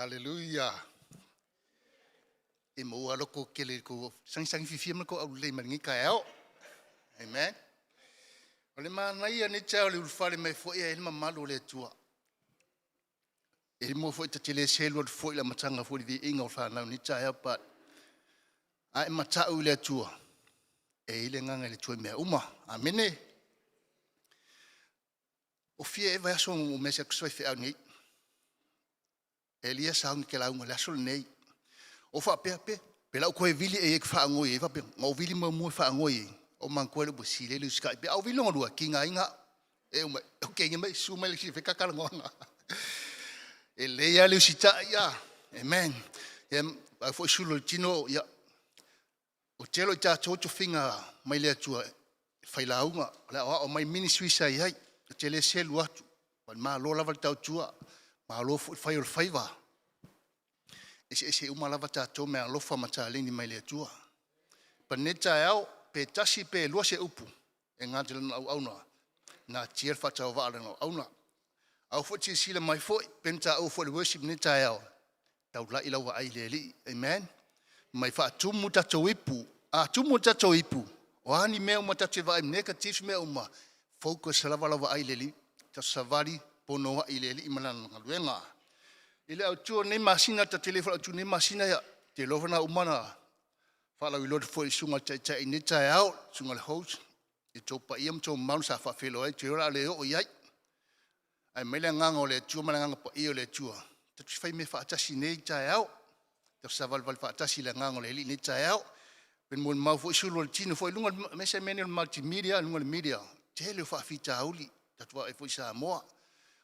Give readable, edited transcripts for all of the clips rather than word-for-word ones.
Hallelujah. E MAUALALO ko kele ko sang fifia man ko au le maringi ka eo. Amen. Ole mana ia ni chao le ulfale mai fo ia ilma malu le tua. E mo fo te tele selo fo ila matanga fo di inga fa na ni chao pa. Ai mata u le tua. E ile nganga le tua me uma. Amene. O fie e vai so o mesa que soi fe au ni. Elia sa ke la un la sol nei. O fa pe pe la ko e vili e fa ngoi e fa pe ngo vili mo fa ngoi o man ko le bosile le ska pe au vili ngua kinga inga e o ke ngai su mai le fe ka kala ngona. Elia le sita ya. Amen. Ai fo sulo tino ya. O telo ta cho finga mai le tua fai la unga la o mai ministry sai ai tele selu atu ma lo la valta tua ma lo fai o faiva ese uma lava tatou mea alofa ma talini mai le atua paneta ao pe tasi pe lua se upu e gati lana auauna na tia le faataovaa lana auauna au foi tiasila mai foi pena taʻou foi le worship neta ao taulaʻi lau vaai le alii amen mai faatumu tatou ipu atumu tatou ipu o ani mea uma tatou vaai negative mea uma focus lava lau vaai le alii tasavali pono ai le alii ma lana galuega ile au tu ne masina ta telefona tu ne masina ya te lovana umana fala wi lot foi sunga tai ni tai out sunga le host e to pa iam to mau sa fa felo e te ora le o yai ai mele nganga le tu mala nganga pa io le tu te fai me fa ta sine tai out te sa val fa ta sile nganga le ni tai out ben mon mau foi sulo le tino foi lunga me se menel multimedia lunga le media te le fa fita uli ta tua e foi sa mo.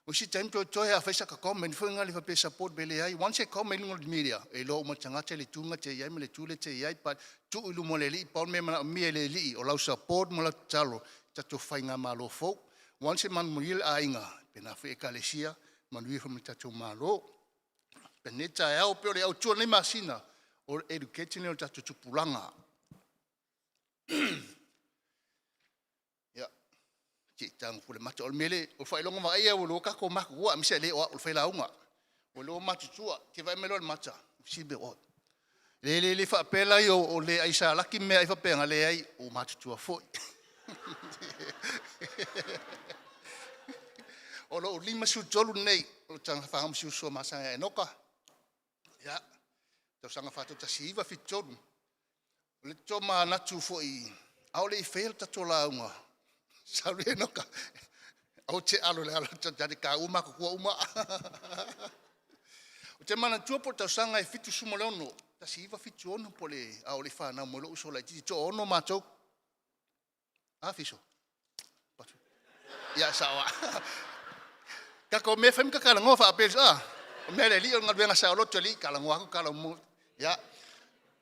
O si time to ya fesa ka comment fo ngali fa pe support bele ai once e comment ngol media e lo mo tanga tele tunga te yai mele tule te yai pa tu ilu mo le li pa me me le li o la support mo la talo ta to fainga malo fo once man mo il ainga pe na fe kalesia man wi fo ta to malo pe neta e o pe le au tu ne masina o education o ta to pulanga ci tang fu le mata o mele o fai longa mai o lo ka ko ma ko am se le o fai la unga o lo mata tua ti vai melo mata si be o le fa pela yo o le ai sa la ki me ai fa penga le ai o mata tua foi o lo lima su tolu nei o tang fa am su so masa e noka ya to sanga fa to tasiva fi tolu le toma na tu foi au le fail ta to la unga sabe no ka o te alo le alo te ka uma ko uma o te mana tu po ta sanga e fitu sumo le ono ta siva fitu ono po le a o le fa na mo lo so la ti to ono ma to a fiso ya sawa ka ko me fem ka kala ngofa pe o me le li o ngal venga sa lo to li kala ngwa kala mo ya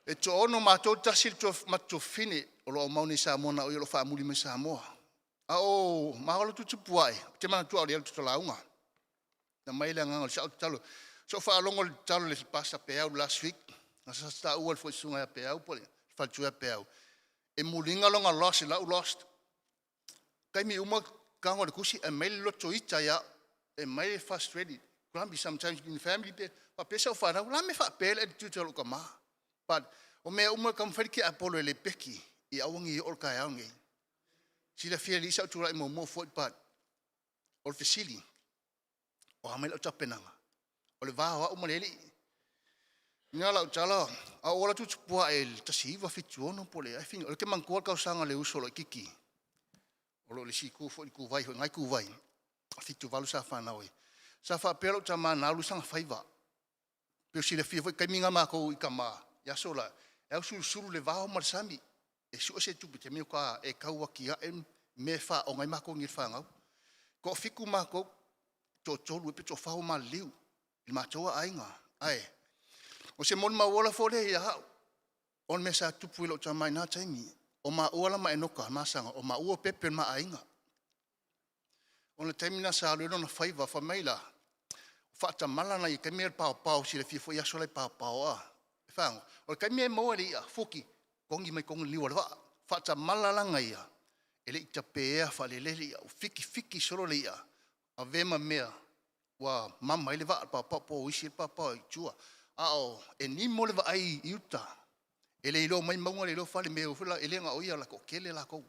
e to ono ma to ta sil to ma to fini o lo mau ni sa mo na o lo fa muli me sa mo oh, mahalo tu puai. Te mana tu ali tu launga. Na mai le nganga sa talo. So fa longo talo le pasa pe au last week. Na sa sta u foi sunga pe au pole. Fa tu pe au. E mulinga longa lost. Kai mi uma kango le kusi e mai lo to ita ya e mai frustrated. Grumpy sometimes in family pe pa pesa fa na la me fa pe le tu talo kama. But o me uma kam fa ki apolo le peki i awangi ol ka awangi. Si la fia lisa tu rai mo foi pat o fasili o amel o tapenanga o le va o maleli ngala o tala a ola tu pua el tasiva fitu no pole I think o ke mangko ka sanga le uso lo kiki o lo le siku foi ku vai ngai ku vai a fitu valu sa fa na oi sa fa pelo tama na lu sanga faiva pe si la fia foi kaminga ma ko I kama ya sola e sulu le va o marsami e su se tu te me ka e kaua ki a me fa o ngai mako ngir fa ngau ko fiku mako to tolu pe to fa o ma liu I ma toa ainga ai o se mon ma wola fo le ya on me sa tu puilo tama na taimi o ma ola ma enoka ma sanga o ma o pepe ma ainga on le taimi na sa lo no faiva fa maila fa ta mala na I kemel pa si le fifo ya so le pa a fa o kemel mo ali a foki kongi mai kongi liwa wa fata malalanga ia ele ita pea fa le o fiki solo le ia a vema mea wa mama ile va papa po isi papa chua ao ni mo le va ai iuta ele ilo mai maunga le lo fale me o fela ele nga o ia la ko kele la ko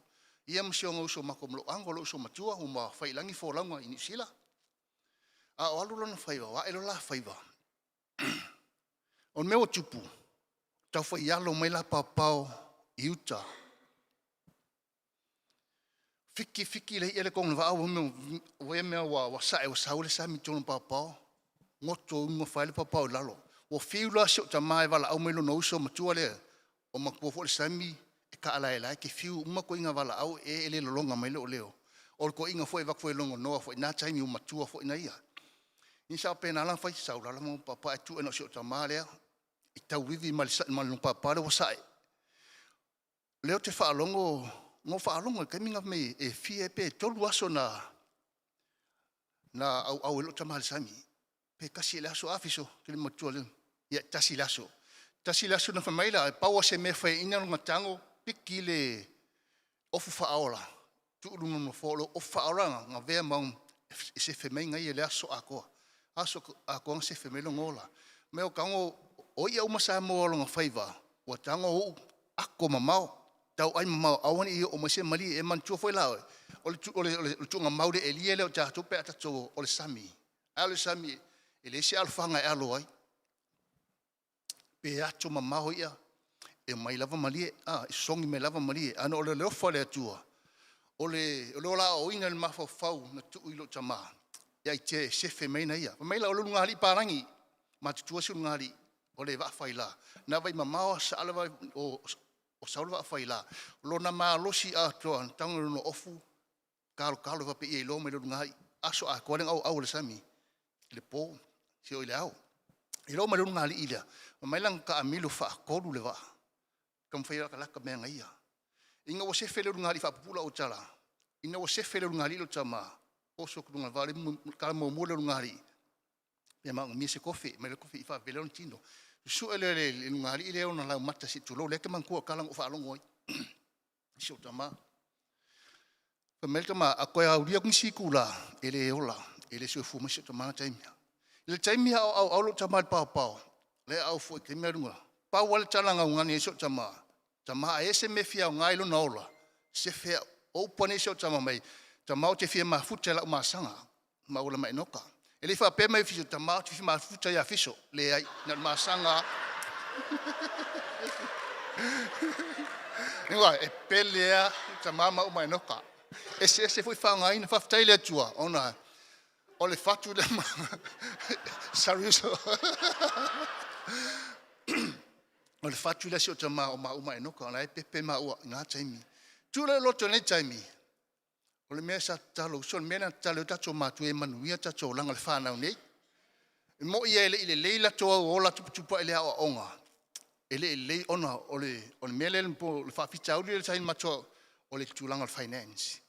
ia msio ngo so makomlo angolo so matua o ma fai langi fo langa ini sila a o alu lona fai wa elo la fai wa on me o tupu tau fai yalo mai la papao iuta fiki le ele kong va o me wa sa o le sa mi tonu papao ngoto ngo fai le papao lalo o fiula so tamai vala au melo no so matua le o makpo le sami e ka ala ke fiu uma ko inga vala au ele longa mai le leo o ko inga foi va foi longo no foi na taimi uma tua foi na ia ni sa pena la fai sa la mo papa tu no so tamale e tau vivi mal no papa le wasai leo te fa longo ngo fa longo ke minga me e fie pe tolu aso na au lo tamal sami pe kasi la so afiso ke le matua le ya tasilaso na famaila pa wa se me fa ina no tango pikile ofu fa aula tu lu no folo o fa aula nga ve ma se fe me nga ile aso ako se fe me lo ngola me o kango o ia uma sa mo lo nga faiva wa tango ako mamao tau ai mamao awani o mo se mali e man tu foi la o tu nga maude Elia le o ta tu pe ta to o le sami ele se alfanga alo ai pe ato mamaho ia e mai lava malie songi me lava malie ana ole le fale atua ole la OINA le mafo fau na tu ilo tama ia te sefe mai na ia mai la ole ngali parangi ma tu su ngali ole va faila na vai mamaho sa alva o saulva faila lo na ma losi ato tango no ofu kalo va pe ilo me lo ngai aso a ko au le sami le po si o le au ilo me lo ngali ila mai lang ka amilu fa ko le va kam fa ya kala ka me ngai inga wo se fele ngali fa pula o tala inga wo se fele ngali lo tama o so ku ngali ka mo mo le ngali ya ma mi se kofi me le kofi fa vele on tino su ele ngali ile ona la mata si tulo le ke man ko kala fa lo ngoi si o tama fa me tama a ko ya uri ku si kula ele ola ele so fu ma si tama taimia le taimia au lo tama pa le au foi ke merunga pa wal talanga ngani so tama ese me fia ngai lo nola se fe o pone so tama mai tama o te fia ma futa la ma sanga ma ola mai noka ele fa pe mai fio tama te fia ma futa ya fiso le ai na ma sanga ngwa e pelea tama ma o mai noka ese foi fa ngai na fa taile tua ona ole fatu le ma saruso o le fatu la si o tama o ma e noka ona e pepe ma ua ngā taimi. Tūle loto nei taimi. O le mea sa talo, so le mea talo tato matu e manuia tato langa le whanau nei. E mo ia ele leila toa o la tuputupa ele awa onga. Ele ona o le mea le mpo le whawhita auli le taini matua o le tūlanga le finance.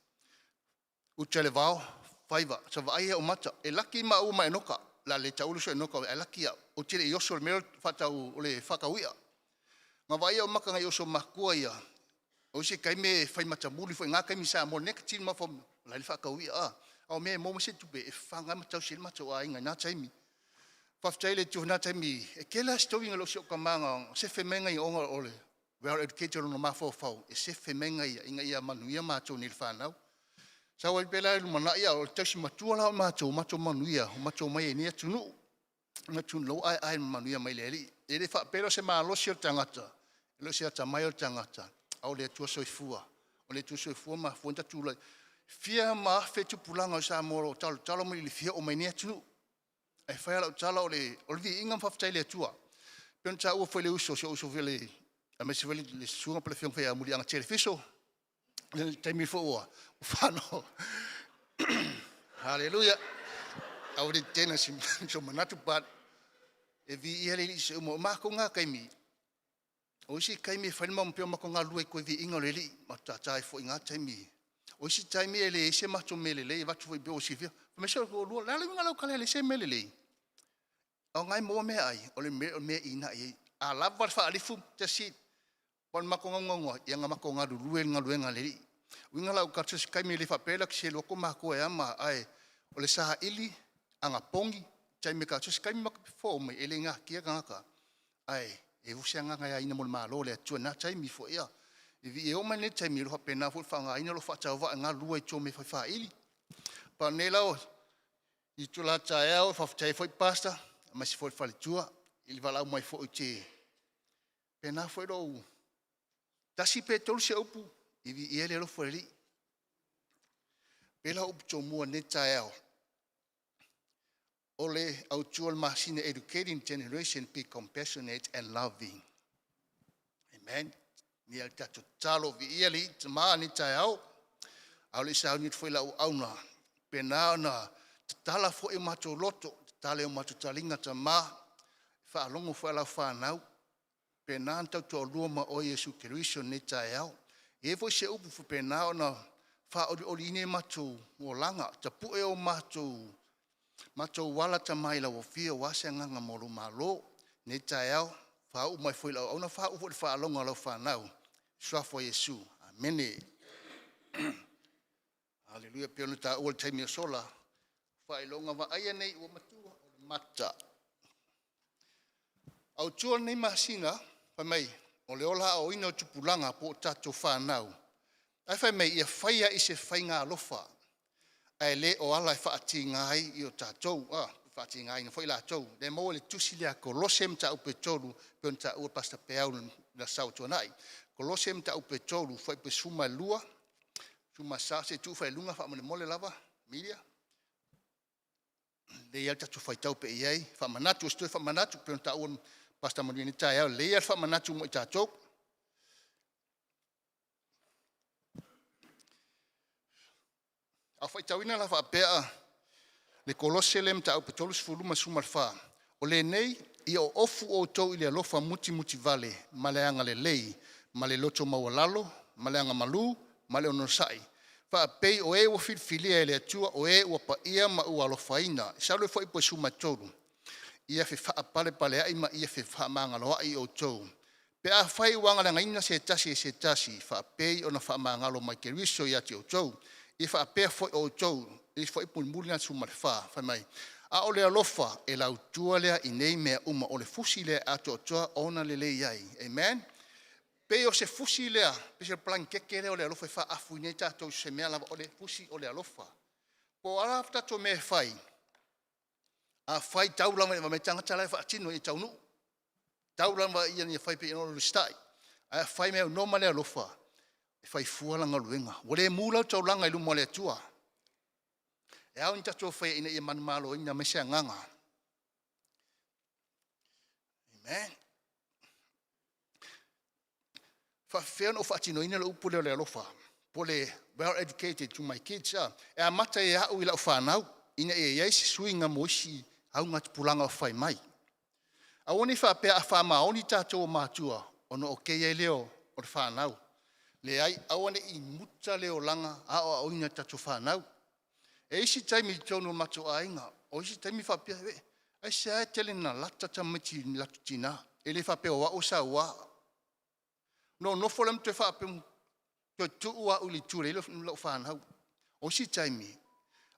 Uta le vao, whaiva, sa vaia o mata, e laki ma ua ma e noka. La le taulu so e noka, e laki a, o tire i oso le mea whatau o le whakauia. Ngā vai o maka ngai oso makua ia. O se kai me whai matamuli fo ngā kai mi sa mo nek tin ma fo la le whakauia a. Au me mo se tupe e whanga matau se matau a inga nā taimi. Whaftai le tu nā taimi. E ke la stowi ngalo se o kamanga se whemenga i onga ole. Well educated no mafo fau. E se whemenga ia inga ia manuia mātou ni le whanau. Sa wai pela e lumana ia o tausi matua la mātou manuia. Mātou mai e nia tunu. Nga tunu lau ai manuia mai le li. E le whapelo se maa losi o tangata. Lo se ata mai o tangata au le tua soifua o le tua soifua ma fonta tula fia ma fe tu pulanga o sa moro talo mo le fia o mai ne tu e fa la tala o le vi ingam fa le tua pensa o foi le uso vele a me se vele le suanga pele fia fa muri anga telefiso le temi fo o fano haleluya au le tena sim so manatu pat e vi ele se mo ma ko nga kaimi o si kai me whanima mpio mako ngā lua koe vi inga le li, ma tātai fo i ngā taimi. O si taimi e le se mato mele le, watu fo i beo si via. Me se o lua, lala winga lau kale le se mele le. Au ngai moa mea ai, o le mea ina i. A lava wha alifu, te si, pon mako ngongongo, i anga mako ngā luenga le li. Winga lau kato si kai me le wha pēla ki se loko mako e ama ai, o le saha ili, anga pongi tai me ka tus kai mak fo me elenga kia ngaka ai e usianga nga ina mo malo le tu na tai mi fo ia e vi e o mane tai mi lo pena fo fanga ina lo fa tava nga lua cho me fa ili pa nela o i tu la tai o fa tai fo pasta ma si fo fa tua il va la mai fo che pena fo do tasi pe tolu se upu i vi ele lo fo li pela upu cho mo ne tai o OLA autual machine educating generation be compassionate and loving. Amen. Ni al tatu talo vi eli tama ni taiao. Au le sa ni foi la auna. Pena na tala fo e mato loto, tala e mato talinga tama. Fa longo fo la fa nau. Pena ta to luma o Yesu Kristo ni taiao. E fo se upu fo pena na fa o ine mato mo langa tapu e o mato Mato wala tamai la wafia wasa nganga molu malo ne taiao fa u mai foi la ona fa u fa longa lo fa nau swa fo Yesu amen. Hallelujah pe ta ol time sola fa longa va ai nei o matua o mata au tu nei masina fa mai o le ola o ino tupulanga po tato fa nau ai fa mai ia faia i se fainga lofa ai le o ala fa atingai i o tatou fa atingai no foi la tou le mo le tusilia Colossians ta o petolu pe ta o pasta peau na sau tonai Colossians ta o petolu foi pe suma lua suma sa se tu fa lunga fa mole lava media le ia ta tu fa tau pe ai fa manatu sto fa manatu pe ta o pasta mo ni ta ia le ia fa manatu mo tatou a foi tawina la fa pea le Colossians ta o petolus fuluma sumarfa o le nei i o ofu o tou ile lofa muti vale maleanga le lei male loto MAUALALO maleanga malu male onosai fa pei o e o filia le tua o e o pa ia ma u alofaina sa le foi po suma tolu ia fe fa pale ai ma ia fe fa manga lo ai o tou pe a fai wanga la ngaina se tasi fa pei ona fa manga lo mai keriso ia ti o tou if a pe foi o tou if foi pulmulina sumarfa fa mai a ole alofa e la utualea i nei mea uma ole fusile a toa ona lele iai amen pe o se fusile pe se plan kekere ole alofa fa afuneta to se mea la ole fusi ole alofa po ala afta to me fai a fai taula me tanga tala fa tino i taunu taula va ia ni fai pe no stai a fai me no male alofa fai fuala ngaluenga ole mula taulanga ilu mole tua e au nta to fai ina man malo ina me se nganga amen fa feno fa tino ina lo pule le lofa pole well educated to my kids e a mata e au ila fa nau ina e yes swinga moshi au ngat pulanga fai mai a oni fa pe a fa ma oni tato matua ono okay leo o fa nau le ai awane i muta le o langa a o ina tatu whanau. E isi taimi tono mato ainga, o isi taimi whapea we, ai se ai tele na lata tamiti latu tina, e le whapea wa o sa wa. No folam te whapea to tu ua uli ture ilo whanau. O isi taimi,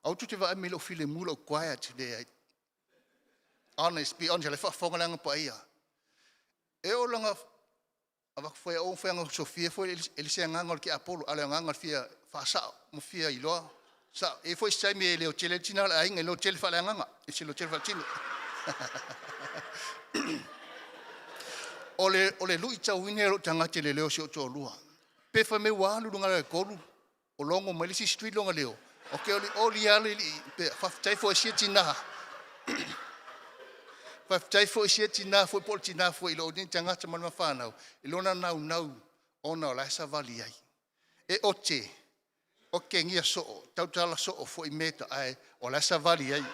au tu te wa ame lo file mula o quiet le ai. Honest, be honest, le whafonga langa pa ia. E o langa avak foi o foi ang Sofia foi ele se nganga ki Apollo ale nganga fia fa sa mo fia ILOA sa e foi sai me le o chele tina ai ngelo chele fa nganga e se lo chele fa tino ole lu itau winero tanga chele leo se o to lua pe fa me wa lu ngala ko lu o longo me si street longa leo okay oli ali pe fa tai foi se tina fa tai foi se tina foi pol tina foi lo din tanga tama ma fa nau ilona nau ona la sa vali ai e oche o kengia so tautala so foi meta ai o la sa vali ai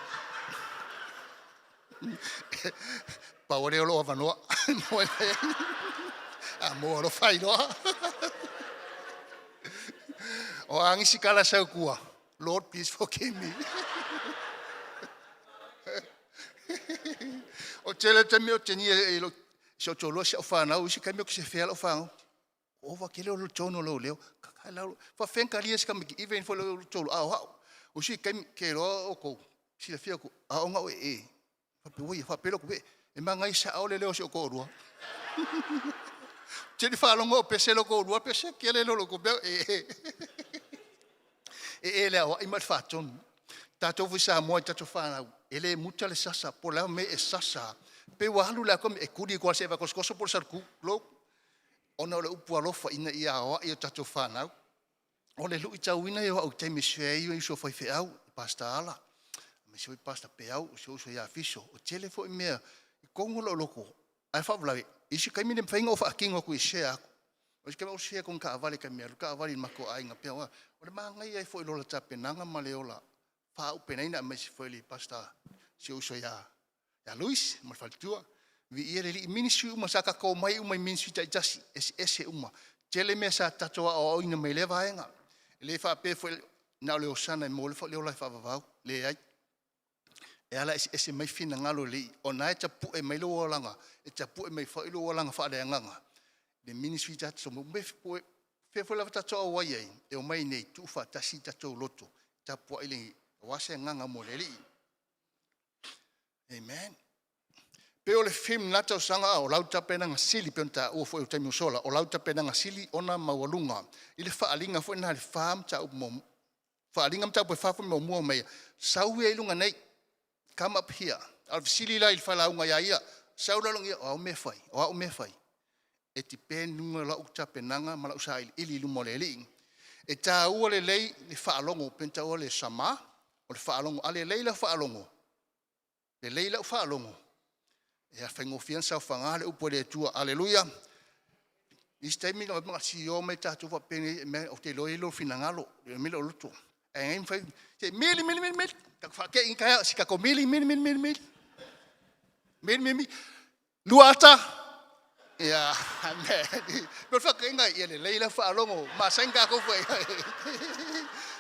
pa ore lo avano mo lo fai no o angi sikala sa kua Lord please forgive me o tele te meo tenia e lo so tolo se fa na o se ka meo se fe lo fa o va ke lo tono lo leo ka la fa fen ka ries ka mi even fo lo tolo a o si ka ke lo o ko Sila fia ku aonga o e. Fa pelo ku e manga isa o le leo se ko rua. Jadi fa longo pese lo ko rua pese ke le lo ko be e. E le o i mat fa ton. Tato visa mo tato fa na ele muta le sasa pola me e sasa. Pe walu la kom e kudi ko se va kosko por sarku lo. Ona le upu alofa ina ia o ia tato fa na. Ole lu ita wina yo au te mesue yo so foi fe au pasta ala. Me so pasta pe au so ya fiso. O tele fo me kongo lo loko. Ai fa vla isi kai mine fainga o fa kingo ku share. O se o share kon ka vale ka me ka vale mako ai nga pe wa. O le manga ai fo lo la tape nanga maleola. Fa u pe naina me se foi li pasta. So ya Luis ma faltua. Vi ere li ministry uma saka ko mai uma ministry ta jasi ese uma. Tele me sa tatoa o ina me leva nga. Le fa pe foi na le osana mo le fa le ola fa va le ai e ala ese mai fina ngalo le ona e tapu e mai lo langa e tapu e mai fa lo langa fa de nganga de ministry that so me fe foi la tato o wai e o mai nei tu fa tasi tato loto tapu ile wase nganga mo le amen. Pe o le film na tau sanga o lau tapena nga sili penta o foi o taimu sola o lau tapena nga sili ona maualunga ile fa alinga foi na le fam ta o mo fa alinga mta po fa fo mo mo mai sau e lunga nei come up here al sili la il fa la unga ya ia sau la longi o me fai e ti pen nunga la u tapena nga mala usai ili lu mo le li e ta o le lei le fa longo penta o le sama o le fa longo ale leila fa longo le leila fa longo. Ya fengo fiança fangale upo le tua aleluia. Istemi no ma si o me tatu fa pene me o te loilo finangalo me lo luto. E fai se mil ka fa ke inka si ka ko mil luata ya amen. No fa ke ngai ele leila fa longo ma senga ko foi.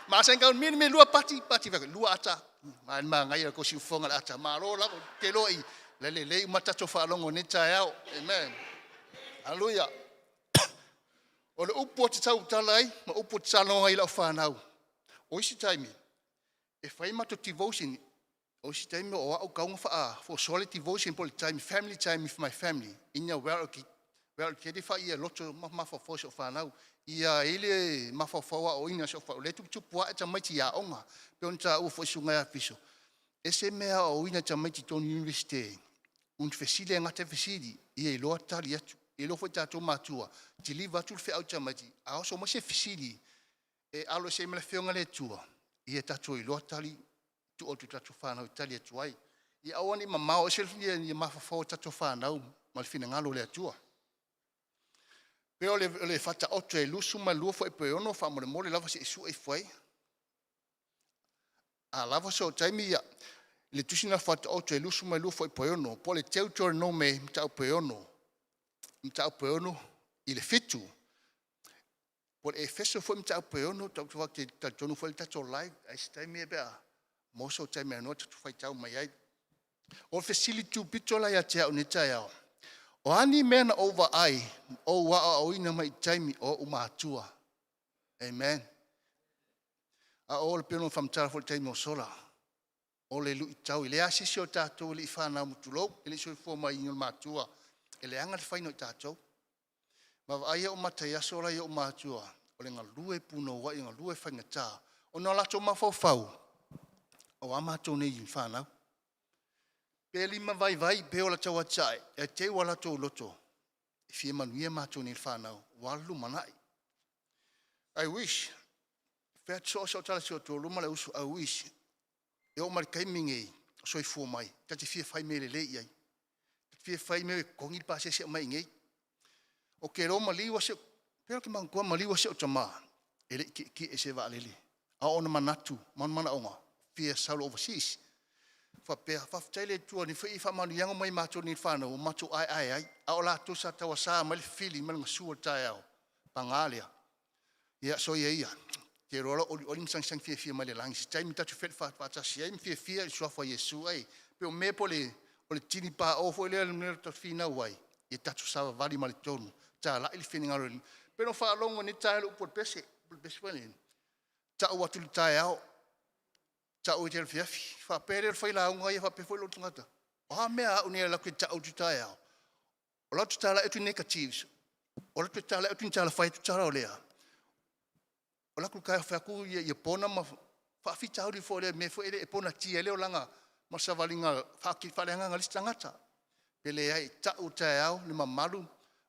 Ma senga mil lua pati fa luata. Ma ngai ko si fonga ata ma lo la ke loi. Le matato fa longo ni taiao amen haleluya o le upo te tau talai ma upo te salonga i la fa nau o isi taimi e fai mato devotion o isi taimi o au kaunga fa for solid devotion for time family time with my family in your well ke di fa ia loto ma fa so fa nau ia ile ma fa o ina so fa le tu pua ta mai ti ya onga pe onta u fo sunga ya fiso ese mea o OINA ta mai ti ton university un fesile ngate fesili e lo tali atu e lo foi tato matua ti liva tu fe automati a so mo se fesili e alo se me fe ngale tua e tato i lo tali tu o tu tato fa na italia tuai e awani mama o se ni ma fa tato fa na mal fina ngalo le tua pe o le fata otro e lusu ma luo foi pe ono fa mo le lava se su e foi a lava so taimia le tusina fata o te lusu mai lu foi poiono po le teu no me mtau poiono i le fitu po le efeso foi mtau poiono tau tu wakti ta tonu foi tato live ai stai me bea moso tai me no tu fai tau mai ai o facility pitola ya te o ya o ani mena over ai o wa o ina mai taimi o umatua amen a all peno fam tara foi taimi o sola o le lu tau le asisi o tatou le ifana mutulo le so fo mai ngol matua ele anga fai no tatou ma ai o mata ya sola yo matua o le ngalue puno wa ngalue fai ngata o no la to ma fo fau o ama to ne ifana peli ma vai pe o la tau chai e te wala to loto fie manuia ma to ne ifana walu manai I wish fair so tala so to lu mala usu I wish e o mar kaimingi so i fu mai tati fie fai mele le ai fie fai me kongi pa se mai ngai o ke ro mali wa se pero ke man ko mali wa se o tama ele ki e se va lele a ona manatu mana onga fie salo overseas fa pe fa tele tu ni fa manu yang mai macho ni fa no macho ai a ola tu sa tawa sa mal fili mal su ta ya pangalia ya so ia ke rola o lim sang fie male lang si time tatu fet fa ta sim fie so fa yesu ai pe o me pole o le tini pa o fo le no to fina wai e tatu sa vali mal tonu ta la il fini ngalo pero fa longo ni ta lo por pese pele ta o tu ta ya tau te fiafi fa pere fa la nga ia fa pe foi lo tangata o mea o ne la ke tau tu tai ao o la tu tala e tu negatives o la tu tala e tu tala fa tu tala o lea o la ku ka fa ku ia pona ma fa fi tau di fo le me fo e pona ti ele o langa ma sa valinga fa ki fa lenga ngali tangata pele ai tau tai ao le mamalu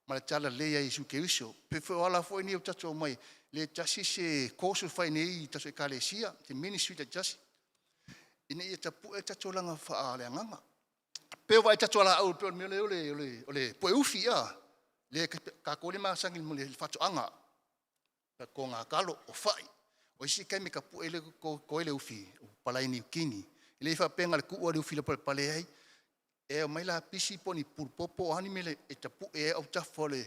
ma le tala le ia Yesu Keriso pe fo ala fo ni o tatu mai le tasi se kosu fa nei taso ekalesia te ministry te tasi ina ia tapu e tatu langa fa ale nganga pe vai tatu ala au pe me ole po ufi a le ka ko le ma sangi mo le fatu anga ko nga kalo o fai o isi kai me ka pu ele ko ele ufi o palai ni kini ile fa penga le ku o le ufi le pale ai e mai la pisi poni pulpopo ani mele e tapu e au tafole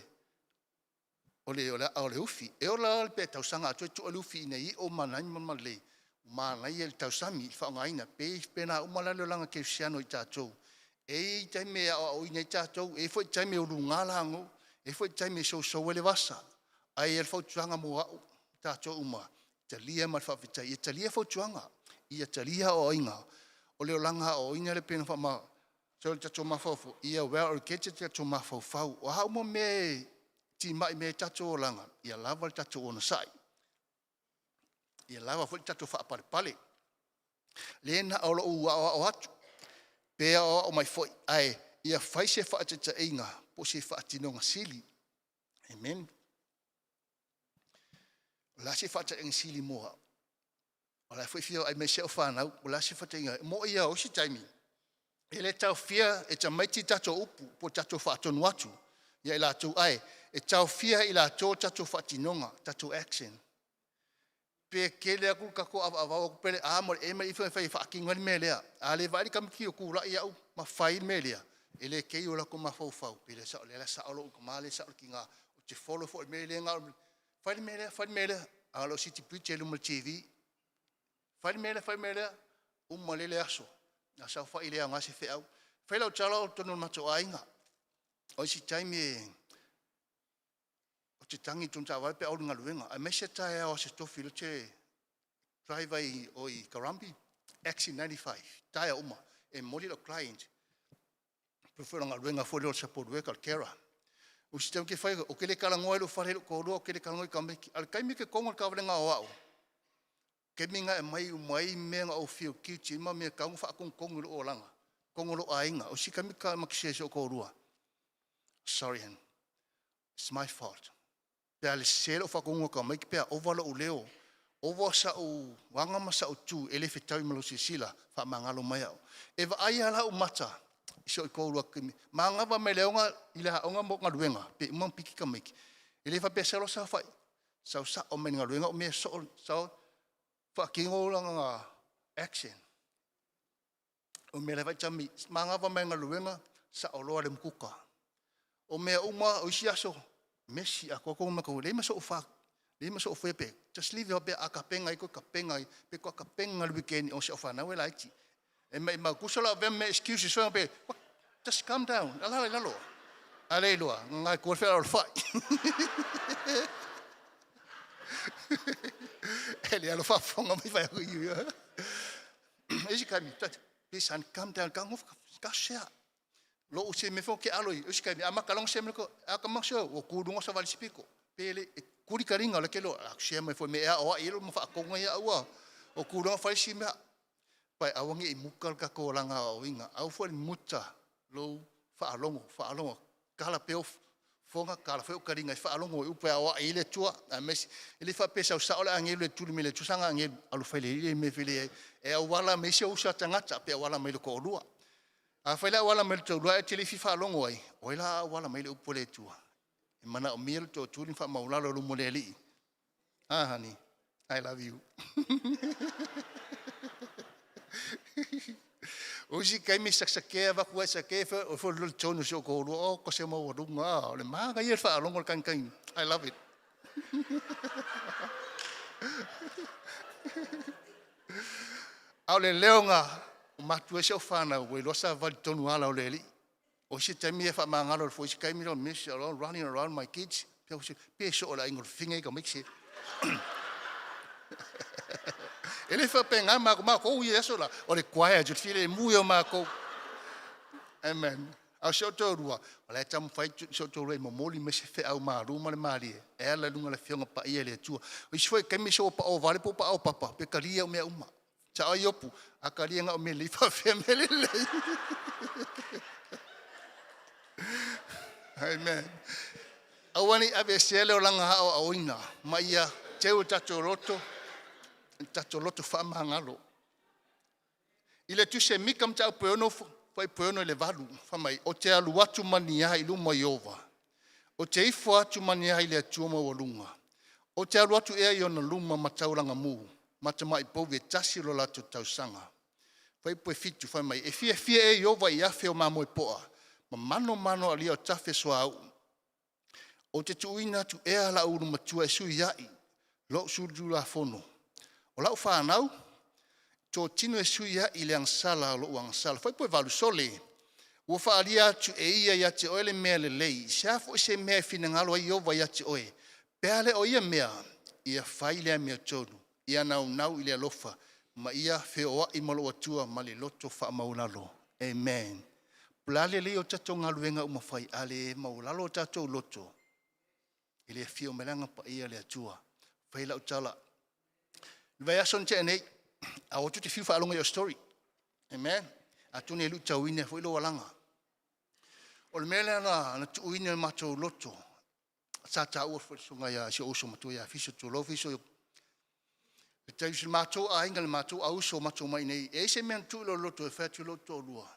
ole ufi e ola pe tau sanga tu tu ufi nei o manai mamale manai el tau sami fa ngaina pe pena o malalo langa ke siano i tatou e tai me o ina tatou e foi tai me o lunga lango e foi tai me so ele vasa ai el fo tuanga mo tatou uma talia ma fa vita e talia fo tuanga ia talia o inga o le langa o ina le pena fa ma so tatou mafofo ia well o kete tatou mafofo o ha mo me ti mai me tatou langa ia lava tatou ona sai ia lava fo tatou fa pale lena o o atu pe o mai foi ai ia fai se fa tata inga po se fa tinonga sili amen la se fa tata sili mo ola foi fio ai me se fa na la se fa tinga mo ia o si taimi ele tau fia e ta mai ti tatou upu po tatou fa tonu atu ia ila tu ai e tau fia ila to tatou fa tinonga tatou action pe kele aku ka ko ava pele amor e mai fa fa kinga ni melea ale vai kam ki ku la ia ma fai melea ele ke yo la ko ma fo pele sa le sa olo ko male sa kinga o te follow for melea nga fa melea alo city pitch lu TV fa melea malele aso na sa fa ile nga se fe au fa lo talo to no mato ainga o si time te tangi tunta wai pe aurunga luenga. A me se tae o se tofi lo te drive ai o I Karambi, Action 95, tae uma, e mori lo client. Prefer nga luenga for lo support worker, Kera. O si tau ke whai, o ke le kalangoe lo whare lo kōrua, o ke le kalangoe ka meki. Al kai me ke kongo ka warenga o au. Ke minga e mai menga o fio kiuti, ima mea kaunga wha akong kongo lo o langa. Kongo lo ainga, o si ka mi ka makisese o kōrua. Sorry, hen. It's my fault. Pea le selo whakongo ka mai ki pea ovalo o leo. Ovo sa o wangama sa o tu ele whetau malo si sila wha mangalo mai au. E wa ai ala o mata iso I kōrua kimi. Mangawa me leonga I le haonga mo ngaluenga pe umang piki ka mai ki. Ele wha pea selo sa whai. Sau sa o meni ngaluenga o mea so whakingo langa action. O mea le whai tami mangawa me ngaluenga sa o loa le mkuka. O mea uma o isi aso. Messi a koko mako le maso fa le maso fepe just leave your be akapenga iko kapenga pe ko kapenga le weekend on se fa na we like e mai ma kusala ve me excuses so be just calm down ala lalo aleluia ngai ko fe al fa ele alo fa fonga mi fa you e ka mi tat please calm down ka ngof ka share lo o se me fo ke aloi o ska ama kalong se me ko aka maso o kudungo sa valsipiko pele kuri karinga le kelo se me fo me o ilo mo fa ko ngai awa o kudungo fa si me pai awangi I mukal ka ko langa o inga au fo muta lo fa alongo kala pe fonga kala fe o karinga fa alongo u pe o ile tua a mes ile fa pesa o sa ola angelo tu me tu sanga angelo alu fa ile me fele e wala me se o sa tangata pe wala me ko lua a faila wala mel to lua tele fifa longo ai oila wala mel upole tua e mana o mil to tuli fa maulalo lu modeli honey I love you osi kai mi saksake va ku sake fa o fo lu tonu so ko o ko se mo runga le ma ga yer fa longo kan I love it ale leonga matua se fana we losa val tonu ala o leli o se temi e fa mangalo fo se kai mi lo miss running around my kids pe so la ingol finge ka mixi Ele fa penga mako yeso la. O le kwaya ju file muyo mako. Amen. Au so to rua. Ole tam fai so to re mo moli me se fe au maru mo le mari. E la lunga le fionga pa ia le tua. O foi ke mi so pa o vale po pa o papa. Pe kalia o me uma. Cha o yopu. A kalia nga o me le fa fe me le. Amen. Awani ave sele o langa ha o OINA. Maia teu tato loto fa mangalo. Ile tu se mikam ta peono fai peono le valu fa mai o te alu watu mania i luma Yehova. O te ifo atu mania i le tuoma walunga. O te alu watu ea i ona luma matauranga mu. Matama i povi e tasi lo lato tausanga. Fai poe fitu fai mai e fie e Yehova i afe o mamo e poa. Ma mano ali o tafe soa au. O te tuina tu ea la uru matua e sui iai. Lo suru la fono. O lau whanau. Tō tino e sui iai le angsala o lo angsala. Fai poe valu sole. Ua whaaria tu e ia ia te oe le mea le lei. Siafo se mea e fina ngalo ai ova ia te oe. Peale o ia mea. Ia whai lea mea tonu. Ia nau i le alofa. Ma ia whioa i malo atua ma le loto wha maulalo. Amen. Plale le o tatou ngaluenga umawhai ale maulalo o tatou loto. Ile fio melanga pa ia le atua. Whai lau tala. Vai ason te anei. A o tu te fiu whaalonga your story. Amen. A tune lu tauine fo ilo walanga. O le mele na tuine matou loto. Sa ta ua fo sunga ya si oso matou ya fiso to lo fiso. E te usi matou a inga le matou a uso matou mai nei. E se men tu lo loto e fatu loto lua.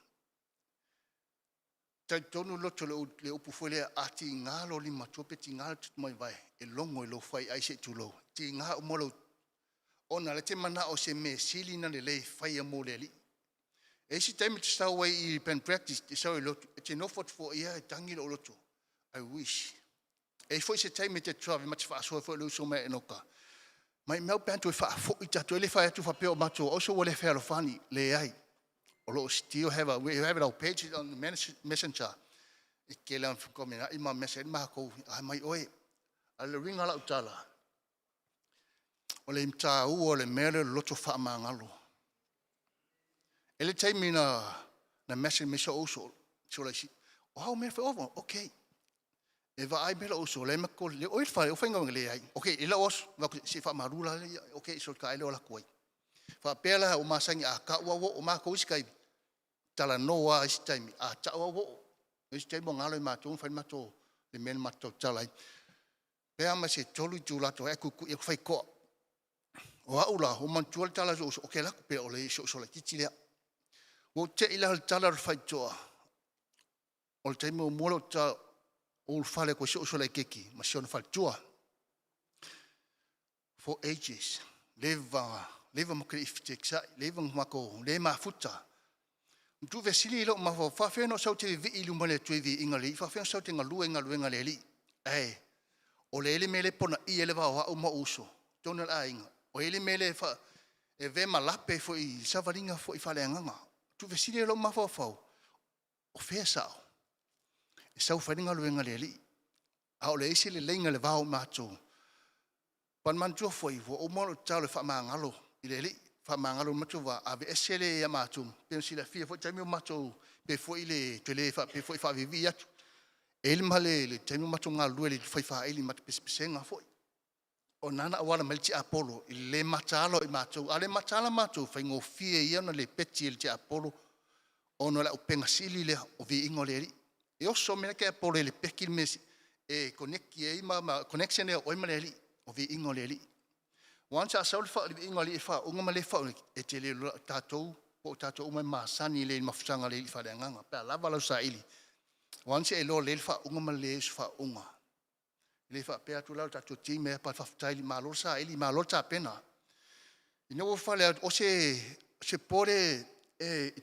Tai tonu loto le upu fole ati ngalo li matou pe ti ngalo tut mai vai. E longo e lo fai ai se tu lo. Ti ngalo molo ona le te mana o se me sili na le lei fai a mo le li. E si taimi te stau wai i pen practice te sau i lotu. E te nofot fo ia e tangi lo lotu. I wish. E foi se taimi te trawe mati wha asua fo e luso mea enoka. Mai meu pentu e wha fo i tatu e le whai atu wha peo mato. Oso wale whai alofani le ai. O lo still we have it our page on the messenger. I ke lean whukomina i ma message ma kou. Ai mai oe. A le ringa la utala. O le imta u o le mele loto wha maangalo. Ele taimi na message me so oso. So le si. O hao mea wha ovo. Okay. E va ai mele oso. Le mako le oil whare. O whainga le ai. Okay. Ila os. Si wha marula le. Okay. So ka ele o la koi. Wha pēla o masangi a ka ua wo. O ma ko iskai. Tala noa isi taimi. A ta ua wo. Isi taimi o ngalo i mato. Whain mato. Le mele mato talai. Pea ma se tolu i tūlato. E kuku i whai koa. O aula, o mantua le tala so o ke laku pe o le so le titi lea. O te ila le tala le whai toa. O le teimo mola o ta o le whale ko so le keki. Ma se o le whai toa. For ages. Leva mo kere ifteksa. Leva mako. Le ma futa. Tu vesili ilo ma whawheno sau te vi ilu male tue vi ingali. Whawheno sau te ngaluenga le li. O le ele mele pona i ele wa o ma uso. Tona la inga. O ele mele fa e ve malape fo i savaringa fo i faleanga. Tu vesile lo mafofo. O fesa. E sau faringa luenga le li. A o le isi le lenga le vao mato. Pan mantua fo i o mo tau le fa mangalo i le li. Fa mangalo mato va ave esele ya mato. Pe si la fia fo tami o mato pe fo i le tele fa pe fo i fa vivi atu. El male le tami o mato ngalu le fa ili mat pesenga fo. O nana awala melti Apollo, le matalo i matou, ale matala matou, fai ngofie ia na le peti il te Apollo, ono la upenga sili le o vi ingo le ri. E oso mena ke Apollo le peki mesi, e koneki e ima, connection e oima le ri, o vi ingo le ri. Wansa a sauli fa le ingo le fa, unga ma le fa, e te le tatou, po tatou umai masani le mafusanga le fa le anganga, pe lava lau sa ili. Wansa e lo le fa, unga ma le fa unga. Le fa pe atu la tatu time pa fa tai ma lo sa ili ma lo ta pena ino fa le o se pore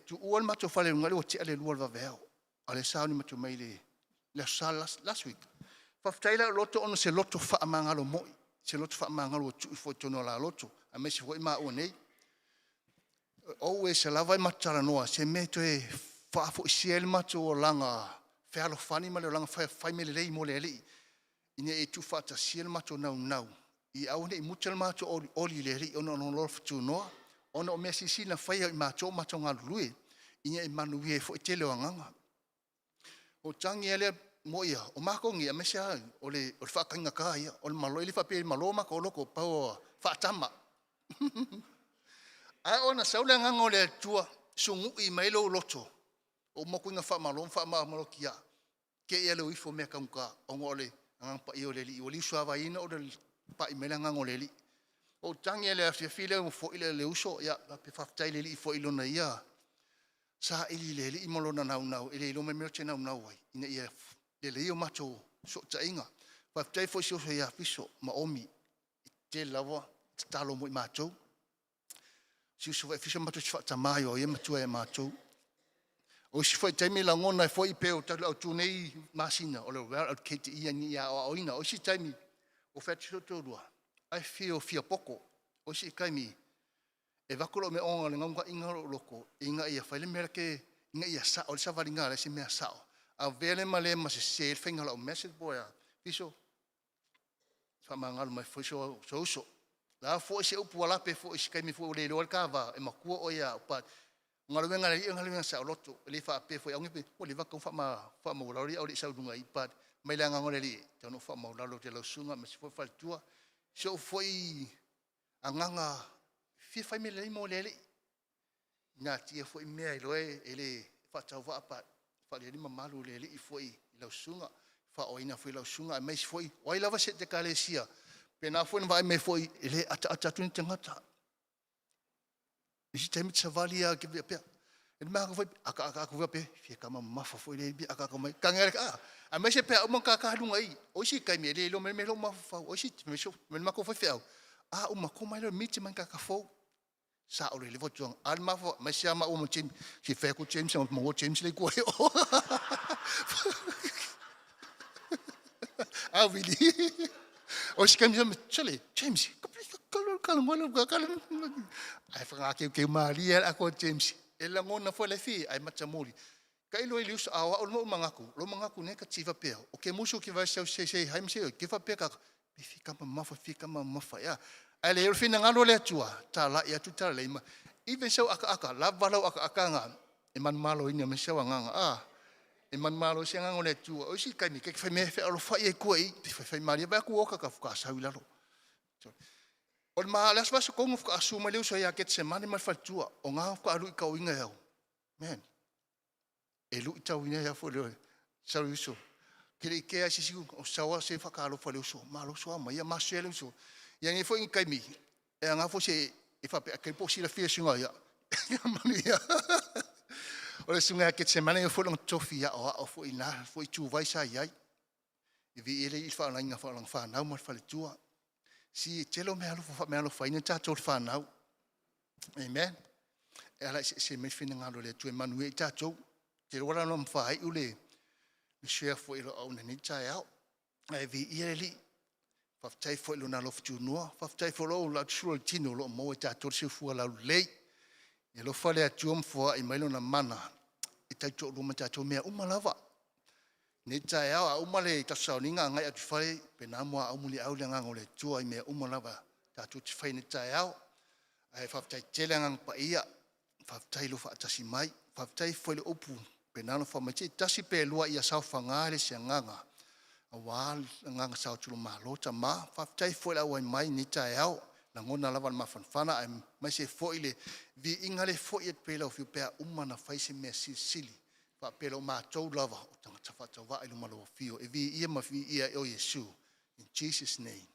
tu ol ma to fa le ngalo ti ale lo va veo ale sa ni ma to mai le sa last week fa tai la loto on se loto fa mangalo mo se loto fa mangalo tu fo to no la loto a me se fo ma o nei always se lava ma tara no se me to e fa fo siel ma to langa fa lo fani ma le langa fa me le mo le ine e tu fata siel mato nau. I au ne mutel mato oli le ri ono no lo ftu no. ona o mea sisina whaia i mātou mātou ngā lului, inga i manuia e fo i tele o nganga. O tangi ele mo ia, o makongi a mesia o le whakainga ka ia, o le malo ili whape malo maka o loko pao whaatama. Ai ona saule nganga o le tua, sungu i mailo loto, o mokuinga whamalo kia, ke ia le uifo mea kaunga, o ngole, ngang pa i o le li, o li suava ina o le pa i mele ngang o le li. O tangi ele a while o fo ile le uso, ia, la pe whaftai le li i fo ilona ia, sa ili le li i molona nau, ile ilo me meo te nau ai, ina ia, le i o mato so ta inga. Whaftai fo si o ia fiso, ma omi, te lawa, te talo mo i mato, si uso fiso mato si whata mai o ia matua e mato. O si foi taimi la ngona foi peo tala o tunei masina o le wel at kete ia ni ya o ina o si taimi o fetso tolua ai fia poko o si kaimi e vakolo me onga le nganga inga loko inga ia faile merke inga ia sa o sa valinga le si me sa a vele male ma se finga o message boy piso fa mangal mai foi so la foi se upu ala pe foi si kaimi foi le lo kava e makua o ia pa ngaluenga sa loto le fa pe foi onge pe o le va ko fa ma lori o le sa dunga i pat mai la ngole li tono fa ma lo te lo sunga ma foi fa tua so foi anganga fi fa me le mo le na ti foi me lo ele fa tau va pat fa le ma malu le i foi lo sunga fa OINA foi lo sunga mai foi o lava se te kalesia pe na foi vai me foi ele ata tu tengata. Isi taimi tsavalia ke pe. E ma ko aka ko pe fi kama mafa foi le bi aka ko mai kangere a me se pe o man ka lunga i o si kai me le lo me lo mafa o si me so me ma ko foi feo o ma ko mai le miti man ka fo sa o le votuang al mafa me se ama o mo tim si fe ko James mo James le ko vili o si kai me chale James kalau ai fa ke Maria ako James ela ngona foi le fi ai matamuri kai lo ilius awa o lo mangaku ne ka tiva pe o ke musu ki vai se haim se ke fa pe ka fika ma mafa ya ai le fina ngalo le tua ta la ya tu ta le ma even so aka la valau aka nga e man malo ina me se nga e man malo se nga le tua o si kai mi ke fa me fe o fa e ko i fa Maria ba ku o ka sa wi la lo o ma las vas ko nguf ka asuma le so ya ket semana mal fatua o nga ka lu ka winga ya man e lu ta winga ya fo le sa so kire ke asi si o sawa se fa ka lo fo le so ma lo so ma ya ma se le so ya ni fo in kai mi e nga fo se e fa pe ke po si la fi singa ya mania o le singa ket semana fo lo tofia o fo ina fo tu vai sa ya e vi ele il fa nga fa na mal fa le tua si telo me alo fa ina tato fa now amen ela se me fina ngalo le tu Emmanuel tato te wala no fa i ule le share fo ilo au ni tai au ai vi ili fa tai fo ilo na lo fu no fa tai fo lo la tsul tino lo mo tato se fu la le e lo fa le atuom fo i mai lo na mana i tato lo tato me umalava ni tai au umale ta sauninga ngai atu fai pe na mo au muli au lenga ngole tua i me umalava ta tu fai ni tai au ai fa tai telenga pa ia fa tai lo fa tasi mai fa tai foi le opu pe na no fa mai tasi pe lua ia sa fangale se nganga awal nganga sa tu malo ta ma fa tai foi la wai mai ni tai au na ngona lava ma fanfana ai mai se foi le vi ingale foi et pe lo fi pe umana fai se me sili pa pelo ma tau lava o tanga tawhata wa ilu malo fio e vi ia ma fi ia o Yesu in Jesus name